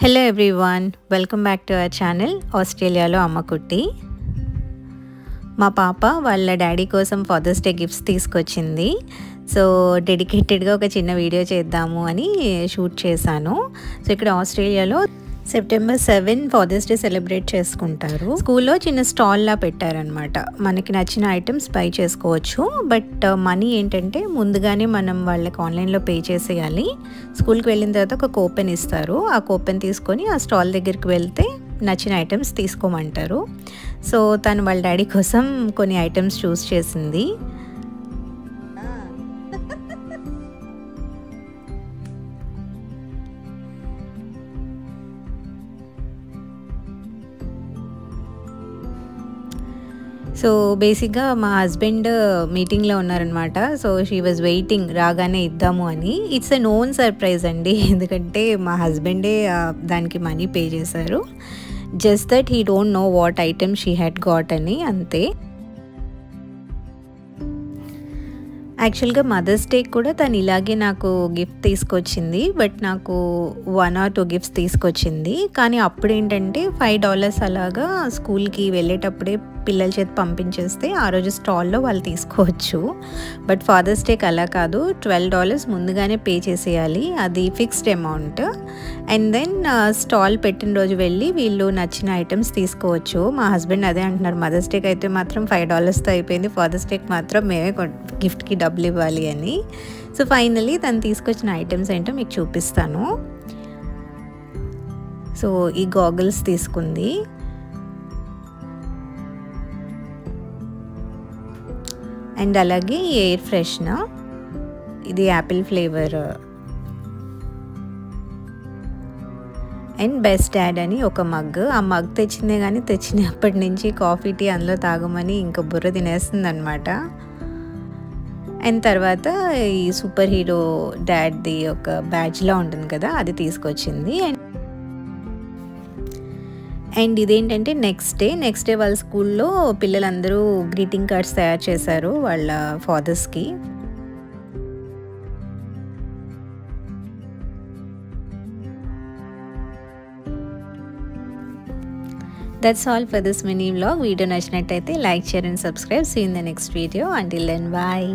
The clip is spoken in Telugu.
Hello everyone, welcome back to our channel ఆస్ట్రేలియాలో అమ్మకుట్టి. మా పాప వాళ్ళ డాడీ కోసం ఫాదర్స్ డే గిఫ్ట్స్ తీసుకొచ్చింది. సో డెడికేటెడ్గా ఒక చిన్న వీడియో చేద్దాము అని షూట్ చేశాను. సో ఇక్కడ ఆస్ట్రేలియాలో సెప్టెంబర్ 7 ఫాదర్స్ డే సెలబ్రేట్ చేసుకుంటారు. స్కూల్లో చిన్న స్టాల్లా పెట్టారనమాట. మనకి నచ్చిన ఐటమ్స్ బై చేసుకోవచ్చు. బట్ మనీ ఏంటంటే ముందుగానే మనం వాళ్ళకి ఆన్లైన్లో పే చేసేయాలి. స్కూల్కి వెళ్ళిన తర్వాత ఒక కూపన్ ఇస్తారు. ఆ కూపన్ తీసుకొని ఆ స్టాల్ దగ్గరికి వెళ్తే నచ్చిన ఐటమ్స్ తీసుకోమంటారు. సో తను వాళ్ళ డాడీ కోసం కొన్ని ఐటమ్స్ చూస్ చేసింది. సో బేసిక్గా మా హస్బెండ్ మీటింగ్లో ఉన్నారనమాట. సో షీ వాజ్ వెయిటింగ్ రాగానే ఇద్దాము అని. ఇట్స్ ఎ నోన్ సర్ప్రైజ్ అండి, ఎందుకంటే మా హస్బెండే దానికి మనీ పే చేశారు. Just that he don't know what item she had got అని, అంతే. యాక్చువల్గా మదర్స్ డే కూడా తను ఇలాగే నాకు గిఫ్ట్ తీసుకొచ్చింది. బట్ నాకు 1 or 2 గిఫ్ట్స్ తీసుకొచ్చింది. కానీ అప్పుడు ఏంటంటే $5 అలాగా స్కూల్కి వెళ్ళేటప్పుడే పిల్లల చేత పంపించేస్తే ఆ రోజు స్టాల్లో వాళ్ళు తీసుకోవచ్చు. బట్ ఫాదర్స్ డేకి అలా కాదు, $12 ముందుగానే పే చేసేయాలి. అది fixed amount. And then stall పెట్టిన రోజు వెళ్ళి వీళ్ళు నచ్చిన ఐటమ్స్ తీసుకోవచ్చు. మా హస్బెండ్ అదే అంటున్నారు, మదర్స్ డేకి అయితే మాత్రం $5తో అయిపోయింది, ఫాదర్స్ డేకి మాత్రం మేమే గిఫ్ట్కి డబ్బులు ఇవ్వాలి అని. సో ఫైనలీ తను తీసుకొచ్చిన ఐటమ్స్ ఏంటో మీకు చూపిస్తాను. సో ఈ గాగుల్స్ తీసుకుంది. అండ్ అలాగే ఎయిర్ ఫ్రెషనర్, ఇది Apple flavour. And best dad అని ఒక మగ్. ఆ మగ్ తెచ్చిందే కానీ తెచ్చినప్పటి నుంచి కాఫీ టీ అందులో తాగమని ఇంకా బుర్ర తినేస్తుంది అనమాట. అండ్ తర్వాత ఈ సూపర్ హీరో డాడ్ది ఒక బ్యాడ్జ్లా ఉంటుంది కదా, అది తీసుకొచ్చింది. అండ్ ఇదేంటంటే నెక్స్ట్ డే వాళ్ళ స్కూల్లో పిల్లలందరూ గ్రీటింగ్ కార్డ్స్ తయారు చేశారు వాళ్ళ ఫాదర్స్కి. That's all for this mini vlog. Video నచ్చినట్టయితే like, share and subscribe. See in the next video. Until then, bye.